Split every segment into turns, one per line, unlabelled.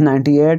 98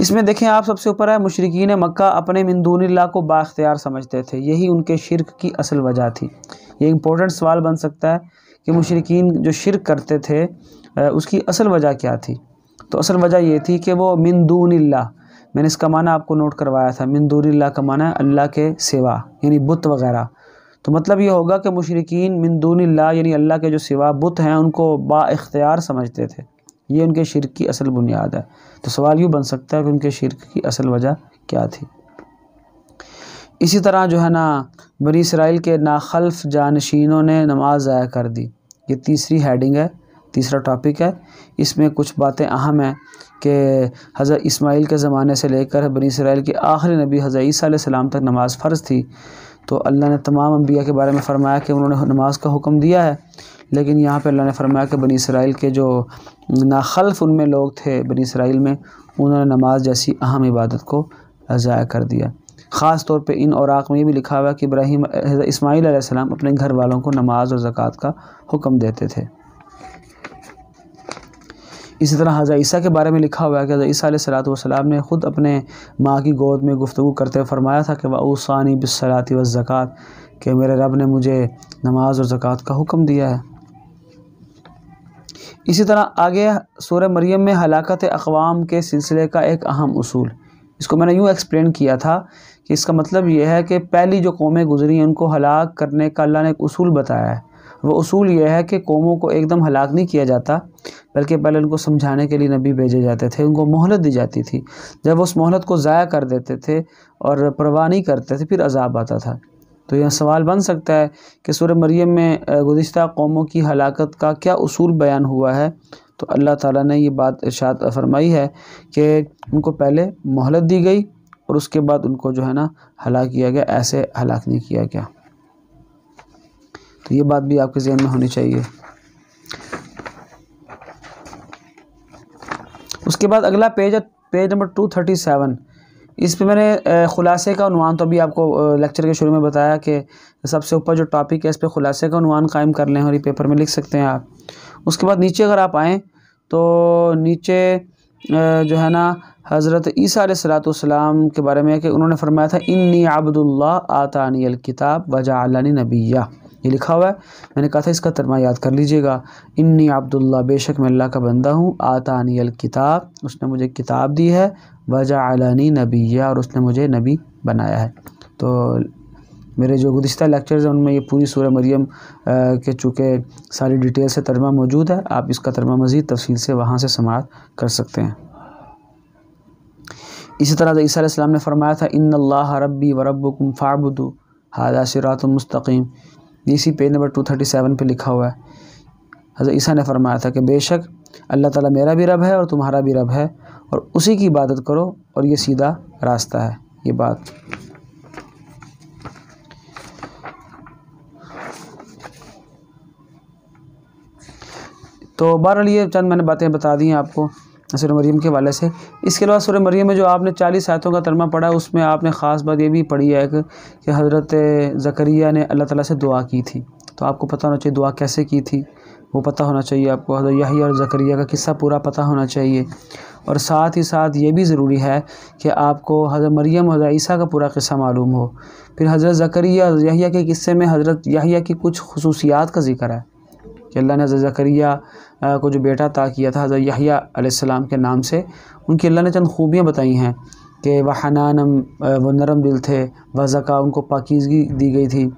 اس میں دیکھیں آپ سب سے اوپر ہے مشرکین مکہ اپنے من دون اللہ کو با اختیار سمجھتے تھے، یہی ان کے شرک کی اصل وجہ تھی۔ یہ امپورٹنٹ سوال بن سکتا ہے کہ مشرکین جو شرک کرتے تھے اس کی اصل وجہ کیا تھی؟ تو اصل وجہ یہ تھی کہ وہ من دون اللہ، میں نے اس کا معنی آپ کو نوٹ کروایا تھا، من دون اللہ کا معنی ہے اللہ کے سوا، یعنی بت وغیرہ۔ تو مطلب یہ ہوگا کہ مشرکین من دون اللہ یعنی اللہ کے جو سوا بت ہیں ان کو با اختیار سمجھتے تھے، یہ ان کے شرک کی اصل بنیاد ہے۔ تو سوال یوں بن سکتا ہے کہ ان کے شرک کی اصل وجہ کیا تھی؟ اسی طرح جو ہے نا بنی اسرائیل کے ناخلف جانشینوں نے نماز ضائع کر دی، یہ تیسری ہیڈنگ ہے، تیسرا ٹاپک ہے۔ اس میں کچھ باتیں اہم ہیں کہ حضرت اسماعیل کے زمانے سے لے کر بنی اسرائیل کے آخری نبی حضرت عیسیٰ علیہ السلام تک نماز فرض تھی۔ تو اللہ نے تمام انبیاء کے بارے میں فرمایا کہ انہوں نے نماز کا حکم دیا ہے، لیکن یہاں پہ اللہ نے فرمایا کہ بنی اسرائیل کے جو ناخلف ان میں لوگ تھے بنی اسرائیل میں، انہوں نے نماز جیسی اہم عبادت کو ضائع کر دیا۔ خاص طور پہ ان اوراق میں یہ بھی لکھا ہوا ہے کہ حضرت اسماعیل علیہ السلام اپنے گھر والوں کو نماز اور زکوٰۃ کا حکم دیتے تھے۔ اسی طرح حضرت عیسیٰ کے بارے میں لکھا ہوا ہے کہ حضرت عیسیٰ علیہ السلام نے خود اپنے ماں کی گود میں گفتگو کرتے ہوئے فرمایا تھا کہ وَأَوْصَانِي بِالصَّلَاةِ وَالزَّكَاةِ، کہ میرے رب نے مجھے نماز اور زکوٰۃ کا حکم دیا ہے۔ اسی طرح آگے سورہ مریم میں ہلاکت اقوام کے سلسلے کا ایک اہم اصول، اس کو میں نے یوں ایکسپلین کیا تھا کہ اس کا مطلب یہ ہے کہ پہلی جو قومیں گزری ہیں ان کو ہلاک کرنے کا اللہ نے ایک اصول بتایا ہے۔ وہ اصول یہ ہے کہ قوموں کو ایک دم ہلاک نہیں کیا جاتا، بلکہ پہلے ان کو سمجھانے کے لیے نبی بھیجے جاتے تھے، ان کو مہلت دی جاتی تھی۔ جب وہ اس مہلت کو ضائع کر دیتے تھے اور پرواہ نہیں کرتے تھے پھر عذاب آتا تھا۔ تو یہ سوال بن سکتا ہے کہ سورہ مریم میں گزشتہ قوموں کی ہلاکت کا کیا اصول بیان ہوا ہے؟ تو اللہ تعالیٰ نے یہ بات ارشاد فرمائی ہے کہ ان کو پہلے مہلت دی گئی اور اس کے بعد ان کو جو ہے نا ہلاک کیا گیا، ایسے ہلاک نہیں کیا گیا۔ تو یہ بات بھی آپ کے ذہن میں ہونی چاہیے۔ اس کے بعد اگلا پیج ہے پیج نمبر 237۔ اس پہ میں نے خلاصے کا عنوان تو ابھی آپ کو لیکچر کے شروع میں بتایا کہ سب سے اوپر جو ٹاپک ہے اس پہ خلاصے کا عنوان قائم کر لیں اور یہ پیپر میں لکھ سکتے ہیں آپ۔ اس کے بعد نیچے اگر آپ آئیں تو نیچے جو ہے نا حضرت عیسیٰ علیہ السلام کے بارے میں ہے کہ انہوں نے فرمایا تھا انی عبد اللہ آتانی الکتاب وجعلنی نبیہ، یہ لکھا ہوا ہے۔ میں نے کہا تھا اس کا ترجمہ یاد کر لیجئے گا، انی عبداللہ، بے شک میں اللہ کا بندہ ہوں، آتانی الکتاب، اس نے مجھے کتاب دی ہے، وجعلنی نبیہ، اور اس نے مجھے نبی بنایا ہے۔ تو میرے جو گزشتہ لیکچرز ہیں ان میں یہ پوری سورہ مریم کے چونکہ ساری ڈیٹیل سے ترجمہ موجود ہے، آپ اس کا ترجمہ مزید تفصیل سے وہاں سے سماعت کر سکتے ہیں۔ اسی طرح عیسیٰ علیہ السلام نے فرمایا تھا ان اللہ ربی وربکم فاعبدوا ھذا صراط مستقیم، اسی پیج نمبر 237 پہ لکھا ہوا ہے۔ حضرت عیسیٰ نے فرمایا تھا کہ بے شک اللہ تعالیٰ میرا بھی رب ہے اور تمہارا بھی رب ہے، اور اسی کی عبادت کرو اور یہ سیدھا راستہ ہے۔ یہ بات تو بہرحال یہ چند میں نے باتیں بتا دی ہیں آپ کو سورہ مریم کے حوالے سے۔ اس کے علاوہ سورہ مریم میں جو آپ نے 40 آیتوں کا ترجمہ پڑھا اس میں آپ نے خاص بات یہ بھی پڑھی ہے کہ حضرت زکریا نے اللہ تعالیٰ سے دعا کی تھی، تو آپ کو پتہ ہونا چاہیے دعا کیسے کی تھی، وہ پتہ ہونا چاہیے آپ کو۔ حضرت یحییٰ اور زکریا کا قصہ پورا پتہ ہونا چاہیے، اور ساتھ ہی ساتھ یہ بھی ضروری ہے کہ آپ کو حضرت مریم اور حضرت عیسیٰ کا پورا قصہ معلوم ہو۔ پھر حضرت زکریا اور یحییٰ کے قصے میں حضرت یحییٰ کی کچھ خصوصیات کا ذکر ہے کہ اللہ نے حضرت زکریا کو جو بیٹا عطا کیا تھا حضرت یحییٰ علیہ السلام کے نام سے، ان کی اللہ نے چند خوبیاں بتائی ہیں کہ وہ حنانم، وہ نرم دل تھے، وہ زکا، ان کو پاکیزگی دی گئی تھی،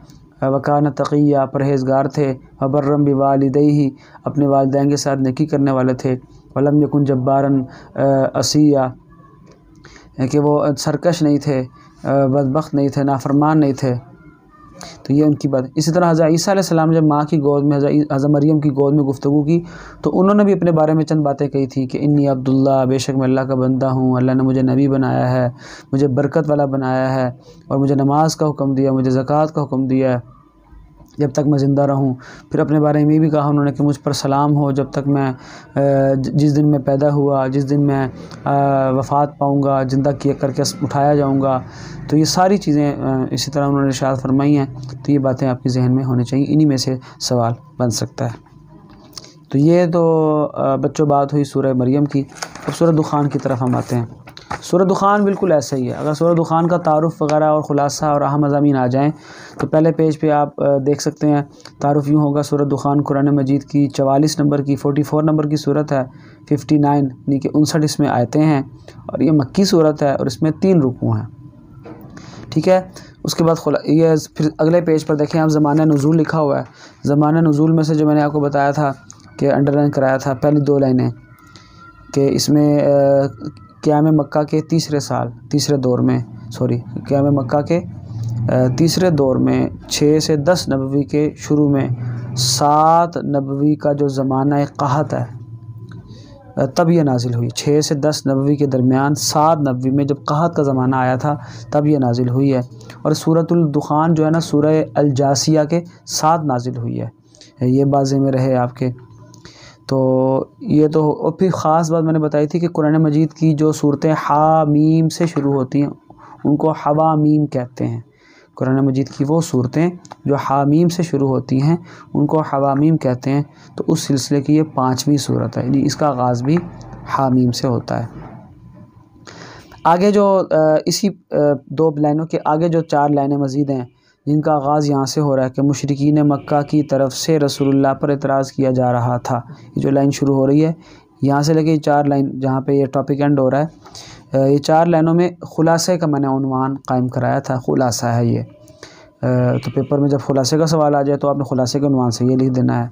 وکان تقیہ، پرہیزگار تھے، وبرم بوالدیہ، اپنے والدین کے ساتھ نیکی کرنے والے تھے، ولم یکن جبارن عصیہ، کہ وہ سرکش نہیں تھے، بدبخت نہیں تھے، نافرمان نہیں تھے۔ تو یہ ان کی بات۔ اسی طرح حضرت عیسیٰ علیہ السلام جب ماں کی گود میں حضرت مریم کی گود میں گفتگو کی تو انہوں نے بھی اپنے بارے میں چند باتیں کہی تھیں کہ انی عبداللہ، بے شک میں اللہ کا بندہ ہوں، اللہ نے مجھے نبی بنایا ہے، مجھے برکت والا بنایا ہے، اور مجھے نماز کا حکم دیا، مجھے زکوٰۃ کا حکم دیا ہے جب تک میں زندہ رہوں۔ پھر اپنے بارے میں یہ بھی کہا انہوں نے کہ مجھ پر سلام ہو جب تک میں جس دن میں پیدا ہوا، جس دن میں وفات پاؤں گا، زندہ کر کے اٹھایا جاؤں گا۔ تو یہ ساری چیزیں اسی طرح انہوں نے ارشاد فرمائی ہیں۔ تو یہ باتیں آپ کے ذہن میں ہونی چاہیے، انہی میں سے سوال بن سکتا ہے۔ تو یہ تو بچوں بات ہوئی سورہ مریم کی۔ اب سورہ دخان کی طرف ہم آتے ہیں۔ سورہ دخان بالکل ایسا ہی ہے. اگر سورہ دخان کا تعارف وغیرہ اور خلاصہ اور اہم مضامین آ جائیں تو پہلے پیج پہ آپ دیکھ سکتے ہیں. تعارف یوں ہوگا: سورہ دخان قرآن مجید کی 44 نمبر کی 44 نمبر کی صورت ہے. 59 یعنی کہ 59 اس میں آیتیں ہیں اور یہ مکی صورت ہے اور اس میں 3 رکوع ہیں. ٹھیک ہے. اس کے بعد یہ پھر اگلے پیج پر دیکھیں آپ زمانہ نزول لکھا ہوا ہے. زمانہ نزول میں سے جو میں نے آپ کو بتایا تھا کہ انڈر لائن کرایا تھا پہلی 2 لائنیں کہ اس میں قیام مکہ کے قیام مکہ کے تیسرے دور میں 6 سے 10 نبوی کے شروع میں 7 نبوی کا جو زمانہ قحط ہے تب یہ نازل ہوئی. 6 سے 10 نبوی کے درمیان 7 نبوی میں جب قحط کا زمانہ آیا تھا تب یہ نازل ہوئی ہے. اور سورۃ الدخان جو ہے نا سورہ الجاسیہ کے ساتھ نازل ہوئی ہے. یہ بازے میں رہے آپ کے. تو یہ تو اور پھر خاص بات میں نے بتائی تھی کہ قرآن مجید کی جو صورتیں حامیم سے شروع ہوتی ہیں ان کو حوامیم کہتے ہیں. قرآن مجید کی وہ صورتیں جو حامیم سے شروع ہوتی ہیں ان کو حوامیم کہتے ہیں. تو اس سلسلے کی یہ 5ویں صورت ہے، یعنی اس کا آغاز بھی حامیم سے ہوتا ہے. آگے جو اسی 2 لائنوں کے آگے جو 4 لائنیں مزید ہیں جن کا آغاز یہاں سے ہو رہا ہے کہ مشرکین مکہ کی طرف سے رسول اللہ پر اعتراض کیا جا رہا تھا. یہ جو لائن شروع ہو رہی ہے یہاں سے لے کے 4 لائن جہاں پہ یہ ٹاپک اینڈ ہو رہا ہے، یہ 4 لائنوں میں خلاصے کا میں نے عنوان قائم کرایا تھا. خلاصہ ہے یہ. تو پیپر میں جب خلاصے کا سوال آ جائے تو آپ نے خلاصے کے عنوان سے یہ لکھ دینا ہے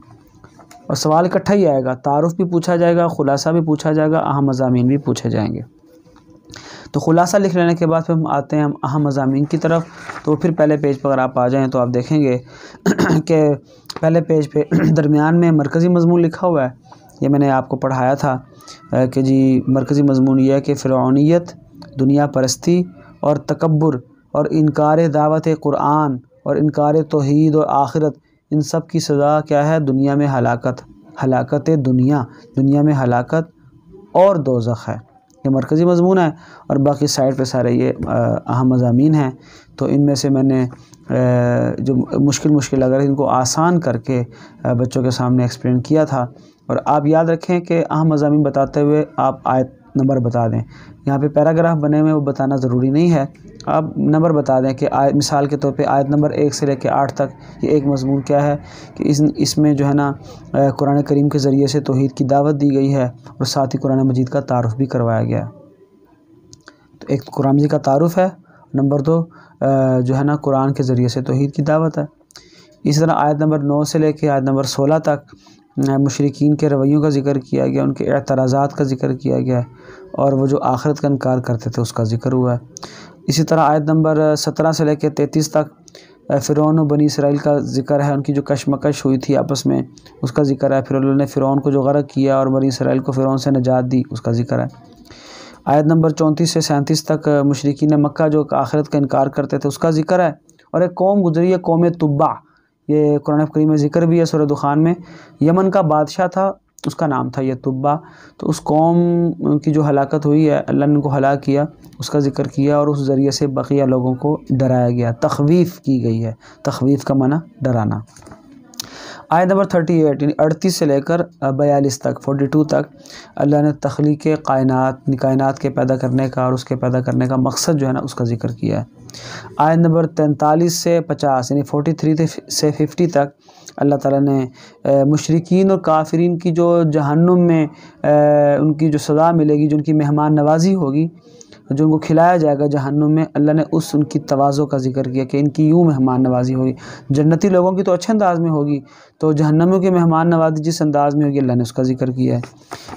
اور سوال اکٹھا ہی آئے گا. تعارف بھی پوچھا جائے گا، خلاصہ بھی پوچھا جائے گا، اہم مضامین بھی پوچھے جائیں گے. تو خلاصہ لکھ لینے کے بعد پھر ہم آتے ہیں اہم مضامین کی طرف. تو پھر پہلے پیج پر اگر آپ آ جائیں تو آپ دیکھیں گے کہ پہلے پیج پہ درمیان میں مرکزی مضمون لکھا ہوا ہے. یہ میں نے آپ کو پڑھایا تھا کہ جی مرکزی مضمون یہ ہے کہ فرعونیت، دنیا پرستی اور تکبر اور انکار دعوت قرآن اور انکار توحید اور آخرت، ان سب کی سزا کیا ہے؟ دنیا میں ہلاکت دنیا میں ہلاکت اور دوزخ ہے. یہ مرکزی مضمون ہے اور باقی سائڈ پہ سارے یہ اہم مضامین ہیں. تو ان میں سے میں نے جو مشکل اگر ان کو آسان کر کے بچوں کے سامنے ایکسپلین کیا تھا. اور آپ یاد رکھیں کہ اہم مضامین بتاتے ہوئے آپ آیت نمبر بتا دیں. یہاں پہ پیراگراف بنے ہوئے وہ بتانا ضروری نہیں ہے، آپ نمبر بتا دیں کہ مثال کے طور پہ آیت نمبر 1 سے لے کے 8 تک یہ ایک مضمون کیا ہے کہ اس میں جو ہے نا قرآن کریم کے ذریعے سے توحید کی دعوت دی گئی ہے اور ساتھ ہی قرآن مجید کا تعارف بھی کروایا گیا. تو ایک قرآن مجید کا تعارف ہے، نمبر 2 جو ہے نا قرآن کے ذریعے سے توحید کی دعوت ہے. اسی طرح آیت نمبر 9 سے لے کے آیت نمبر 16 تک مشرکین کے رویوں کا ذکر کیا گیا، ان کے اعتراضات کا ذکر کیا گیا اور وہ جو آخرت کا انکار کرتے تھے اس کا ذکر ہوا ہے. اسی طرح آیت نمبر 17 سے لے کے 33 تک فرعون و بنی اسرائیل کا ذکر ہے، ان کی جو کشمکش ہوئی تھی آپس میں اس کا ذکر ہے. پھر اللہ نے فرعون کو جو غرق کیا اور بنی اسرائیل کو فرعون سے نجات دی اس کا ذکر ہے. آیت نمبر 34 سے 37 تک مشرکین مکہ جو آخرت کا انکار کرتے تھے اس کا ذکر ہے. اور ایک قوم گزری ہے، قوم تبع، یہ قرآن کریم میں ذکر بھی ہے سورہ دخان میں. یمن کا بادشاہ تھا، اس کا نام تھا یہ تبع. تو اس قوم کی جو ہلاکت ہوئی ہے اللہ نے ان کو ہلاک کیا، اس کا ذکر کیا اور اس ذریعے سے بقیہ لوگوں کو ڈرایا گیا، تخویف کی گئی ہے. تخویف کا معنی ڈرانا. آیت نمبر 38 یعنی 38 سے لے کر 42 تک 42 تک اللہ نے تخلیق کائنات کے پیدا کرنے کا اور اس کے پیدا کرنے کا مقصد جو ہے نا اس کا ذکر کیا ہے. آیت نمبر 43 سے 50 یعنی 43 سے 50 تک اللہ تعالیٰ نے مشرکین اور کافرین کی جو جہنم میں ان کی جو سزا ملے گی، جو ان کی مہمان نوازی ہوگی، جو ان کو کھلایا جائے گا جہنم میں، اللہ نے ان کی تواضع کا ذکر کیا کہ ان کی یوں مہمان نوازی ہوگی. جنتی لوگوں کی تو اچھے انداز میں ہوگی، تو جہنمیوں کی مہمان نوازی جس انداز میں ہوگی اللہ نے اس کا ذکر کیا ہے.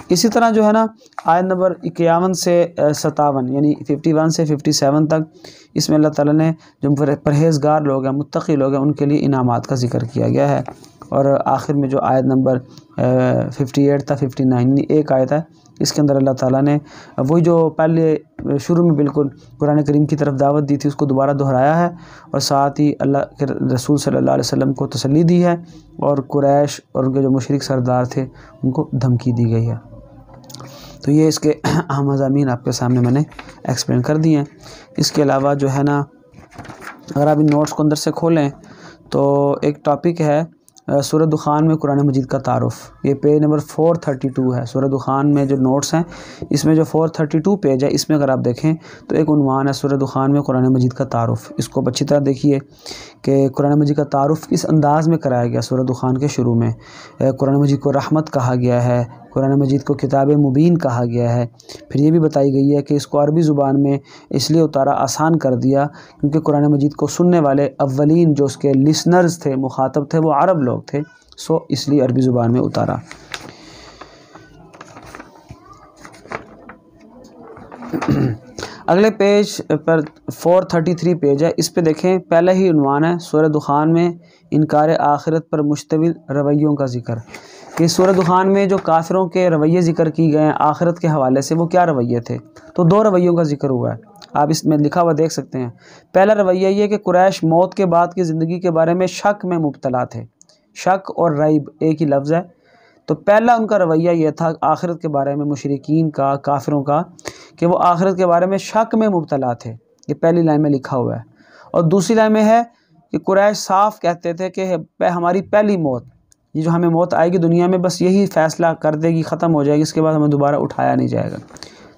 اسی طرح جو ہے نا آیت نمبر 51 سے 57 یعنی 51 سے 57 تک اس میں اللہ تعالیٰ نے جو پرہیزگار لوگ ہیں، متقی لوگ ہیں، ان کے لیے انعامات کا ذکر کیا گیا ہے. اور آخر میں جو آیت نمبر 58 تا 59 یعنی ایک آیت ہے، اس کے اندر اللہ تعالیٰ نے وہی جو پہلے شروع میں بالکل قرآن کریم کی طرف دعوت دی تھی اس کو دوبارہ دہرایا ہے اور ساتھ ہی اللہ کے رسول صلی اللہ علیہ وسلم کو تسلی دی ہے اور قریش اور ان کے جو مشرک سردار تھے ان کو دھمکی دی گئی ہے. تو یہ اس کے اہم مضامین آپ کے سامنے میں نے ایکسپلین کر دیے ہیں. اس کے علاوہ جو ہے نا اگر آپ ان نوٹس کو اندر سے کھولیں تو ایک ٹاپک ہے سورہ دخان میں قرآن مجید کا تعارف، یہ پیج نمبر 432 ہے۔ سورہ دخان میں جو نوٹس ہیں اس میں جو 432 پیج ہے، اس میں اگر آپ دیکھیں تو ایک عنوان ہے سورہ دخان میں قرآن مجید کا تعارف۔ اس کو اچھی طرح دیکھیے کہ قرآن مجید کا تعارف کس انداز میں کرایا گیا۔ سورہ دخان کے شروع میں قرآن مجید کو رحمت کہا گیا ہے، قرآن مجید کو کتاب مبین کہا گیا ہے۔ پھر یہ بھی بتائی گئی ہے کہ اس کو عربی زبان میں اس لیے اتارا، آسان کر دیا کیونکہ قرآن مجید کو سننے والے اولین جو اس کے لسنرز تھے، مخاطب تھے، وہ عرب لوگ تھے، سو اس لیے عربی زبان میں اتارا۔ اگلے پیج پر 433 پیج ہے، اس پہ دیکھیں پہلا ہی عنوان ہے سورہ دخان میں انکار آخرت پر مشتمل رویوں کا ذکر، کہ سورہ دخان میں جو کافروں کے رویے ذکر کی گئے ہیں آخرت کے حوالے سے، وہ کیا رویے تھے؟ تو 2 رویوں کا ذکر ہوا ہے، آپ اس میں لکھا ہوا دیکھ سکتے ہیں۔ پہلا رویہ یہ کہ قریش موت کے بعد کی زندگی کے بارے میں شک میں مبتلا تھے، شک اور ریب ایک ہی لفظ ہے۔ تو پہلا ان کا رویہ یہ تھا آخرت کے بارے میں، مشرکین کا، کافروں کا، کہ وہ آخرت کے بارے میں شک میں مبتلا تھے، یہ پہلی لائن میں لکھا ہوا ہے۔ اور دوسری لائن میں ہے کہ قریش صاف کہتے تھے کہ ہماری پہلی موت، یہ جو ہمیں موت آئے گی دنیا میں، بس یہی فیصلہ کر دے گی، ختم ہو جائے گی، اس کے بعد ہمیں دوبارہ اٹھایا نہیں جائے گا۔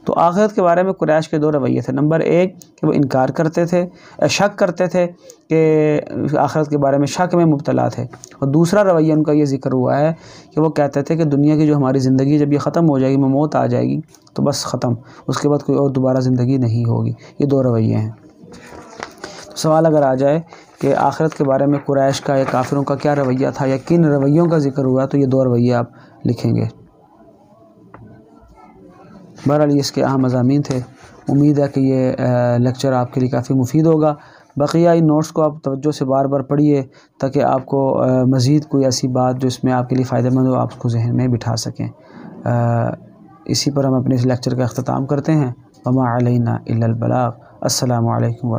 تو آخرت کے بارے میں قریش کے 2 رویے تھے۔ نمبر 1 کہ وہ انکار کرتے تھے، شک کرتے تھے کہ آخرت کے بارے میں شک میں مبتلا تھے، اور دوسرا رویہ ان کا یہ ذکر ہوا ہے کہ وہ کہتے تھے کہ دنیا کی جو ہماری زندگی جب یہ ختم ہو جائے گی، میں موت آ جائے گی تو بس ختم، اس کے بعد کوئی اور دوبارہ زندگی نہیں ہوگی۔ یہ 2 رویے ہیں۔ سوال اگر آ جائے کہ آخرت کے بارے میں قریش کا یا کافروں کا کیا رویہ تھا یا کن رویوں کا ذکر ہوا، تو یہ 2 رویے آپ لکھیں گے۔ بہرحال یہ اس کے اہم مضامین تھے۔ امید ہے کہ یہ لیکچر آپ کے لیے کافی مفید ہوگا۔ بقیہ ان نوٹس کو آپ توجہ سے بار بار پڑھیے تاکہ آپ کو مزید کوئی ایسی بات جو اس میں آپ کے لیے فائدہ مند ہو، آپ اس کو ذہن میں بٹھا سکیں۔ اسی پر ہم اپنے اس لیکچر کا اختتام کرتے ہیں۔ وما علینا الا البلاغ۔ السلام علیکم ورحمۃ اللہ۔